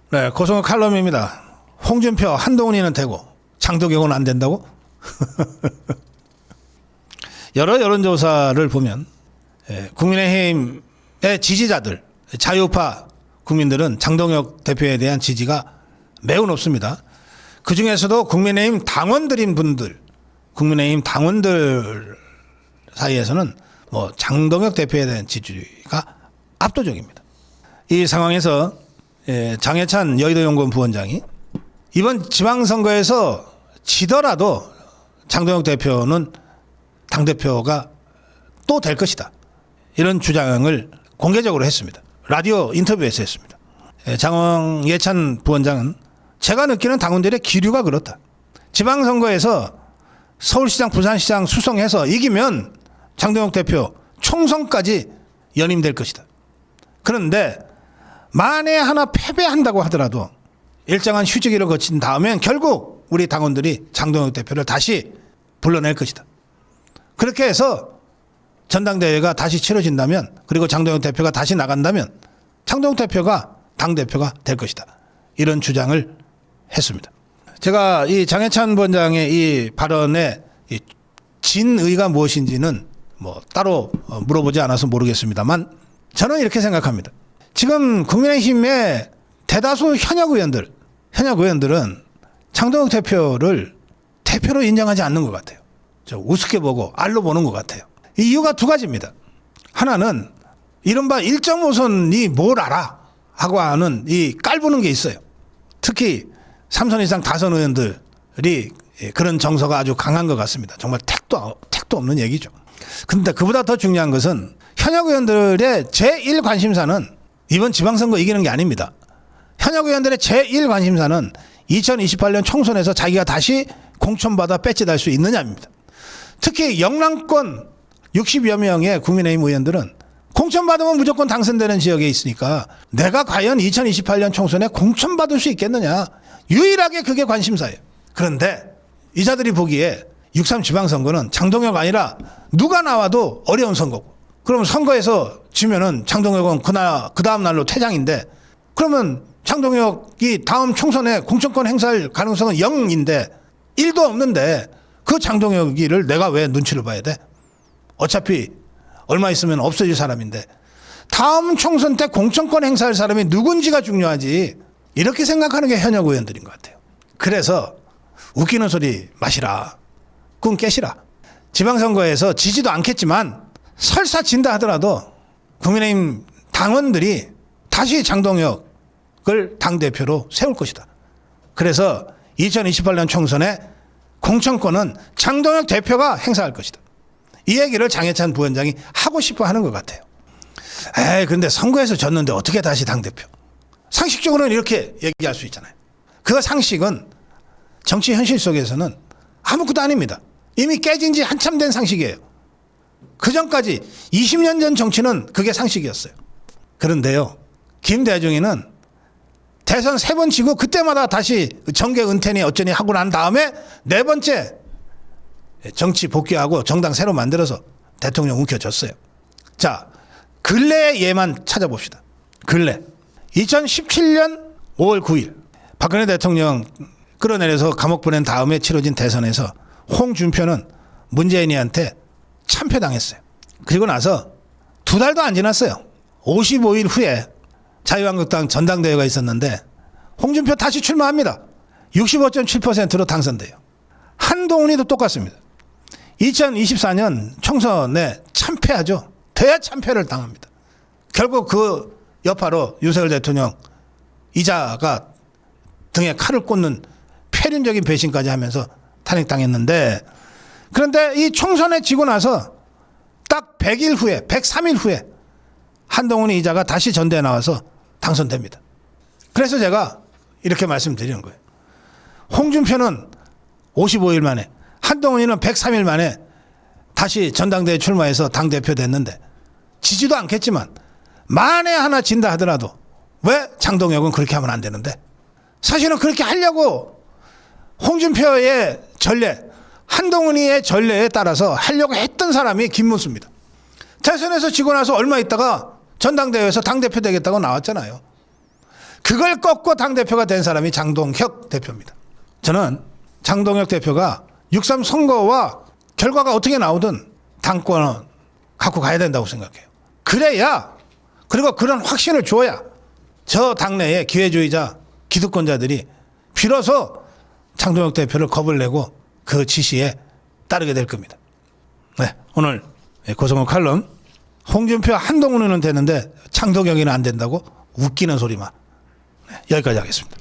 네, 고성의 칼럼입니다. 홍준표, 한동훈이는 되고 장도경은 안 된다고? 여러 여론조사를 보면 국민의힘의 지지자들, 자유파 국민들은 장동혁 대표에 대한 지지가 매우 높습니다. 그중에서도 국민의힘 당원들인 분들, 국민의힘 당원들 사이에서는 장동혁 대표에 대한 지지가 압도적입니다. 이 상황에서 장해찬 여의도연구원 부원장이 이번 지방선거에서 지더라도 장동혁 대표는 당대표가 또 될 것이다, 이런 주장을 공개적으로 했습니다. 라디오 인터뷰에서 했습니다. 장해찬 부원장은 제가 느끼는 당원들의 기류가 그렇다. 지방선거에서 서울시장, 부산시장 수성해서 이기면 장동혁 대표 총선까지 연임될 것이다. 그런데 만에 하나 패배한다고 하더라도 일정한 휴지기를 거친 다음엔 결국 우리 당원들이 장동혁 대표를 다시 불러낼 것이다. 그렇게 해서 전당대회가 다시 치러진다면, 그리고 장동혁 대표가 다시 나간다면 장동혁 대표가 당대표가 될 것이다, 이런 주장을 했습니다. 제가 이 장해찬 부원장의 이 발언의 진의가 무엇인지는 따로 물어보지 않아서 모르겠습니다만, 저는 이렇게 생각합니다. 지금 국민의힘의 대다수 현역 의원들은 장동혁 대표를 대표로 인정하지 않는 것 같아요. 우습게 보고 알로 보는 것 같아요. 이 이유가 두 가지입니다. 하나는 이른바 1.5선이 뭘 알아 하고 하는 이 깔보는 게 있어요. 특히 3선 이상 다선 의원들이 그런 정서가 아주 강한 것 같습니다. 정말 택도 없는 얘기죠. 근데 그보다 더 중요한 것은 현역 의원들의 제1 관심사는 이번 지방선거 이기는 게 아닙니다. 현역 의원들의 제1 관심사는 2028년 총선에서 자기가 다시 공천받아 배치될 수 있느냐입니다. 특히 영남권 60여 명의 국민의힘 의원들은 공천받으면 무조건 당선되는 지역에 있으니까 내가 과연 2028년 총선에 공천받을 수 있겠느냐, 유일하게 그게 관심사예요. 그런데 이자들이 보기에 6.3 지방선거는 장동혁 아니라 누가 나와도 어려운 선거고, 그러면 선거에서 지면은 장동혁은 그 다음 날로 퇴장인데, 그러면 장동혁이 다음 총선에 공천권 행사할 가능성은 0인데 1도 없는데 그 장동혁이를 내가 왜 눈치를 봐야 돼? 어차피 얼마 있으면 없어질 사람인데 다음 총선 때 공천권 행사할 사람이 누군지가 중요하지, 이렇게 생각하는 게 현역 의원들인 것 같아요. 그래서 웃기는 소리 마시라, 꿈 깨시라. 지방선거에서 지지도 않겠지만 설사 진다 하더라도 국민의힘 당원들이 다시 장동혁을 당대표로 세울 것이다. 그래서 2028년 총선에 공천권은 장동혁 대표가 행사할 것이다. 이 얘기를 장해찬 부원장이 하고 싶어 하는 것 같아요. 근데 선거에서 졌는데 어떻게 다시 당대표? 상식적으로는 이렇게 얘기할 수 있잖아요. 그 상식은 정치 현실 속에서는 아무것도 아닙니다. 이미 깨진 지 한참 된 상식이에요. 그 전까지 20년 전 정치는 그게 상식이었어요. 그런데요, 김대중이는 대선 3번 지고 그때마다 다시 정계 은퇴니 어쩌니 하고 난 다음에 4번째 정치 복귀하고 정당 새로 만들어서 대통령 움켜쥐었어요. 자, 근래의 예만 찾아봅시다. 근래 2017년 5월 9일 박근혜 대통령 끌어내려서 감옥 보낸 다음에 치러진 대선에서 홍준표는 문재인이한테 참패당했어요. 그리고 나서 2달도 안 지났어요. 55일 후에 자유한국당 전당대회가 있었는데 홍준표 다시 출마합니다. 65.7%로 당선돼요. 한동훈이도 똑같습니다. 2024년 총선에 참패하죠. 대참패를 당합니다. 결국 그 여파로 윤석열 대통령 이자가 등에 칼을 꽂는 폐륜적인 배신까지 하면서 탄핵당했는데, 그런데 이 총선에 지고 나서 딱 100일 후에, 103일 후에 한동훈이 이자가 다시 전대에 나와서 당선됩니다. 그래서 제가 이렇게 말씀드리는 거예요. 홍준표는 55일 만에, 한동훈이는 103일 만에 다시 전당대회 출마해서 당대표 됐는데 지지도 않겠지만 만에 하나 진다 하더라도 왜 장동혁은 그렇게 하면 안 되는데? 사실은 그렇게 하려고 홍준표의 전례, 한동훈이의 전례에 따라서 하려고 했던 사람이 김문수입니다. 대선에서 지고 나서 얼마 있다가 전당대회에서 당대표 되겠다고 나왔잖아요. 그걸 꺾고 당대표가 된 사람이 장동혁 대표입니다. 저는 장동혁 대표가 6.3 선거와 결과가 어떻게 나오든 당권은 갖고 가야 된다고 생각해요. 그래야, 그리고 그런 확신을 줘야 저 당내의 기회주의자 기득권자들이 비로소 장동혁 대표를 겁을 내고 그 지시에 따르게 될 겁니다. 네, 오늘 고성호 칼럼 홍준표 한동훈은 되는데 장동혁이는 안 된다고 웃기는 소리만. 네, 여기까지 하겠습니다.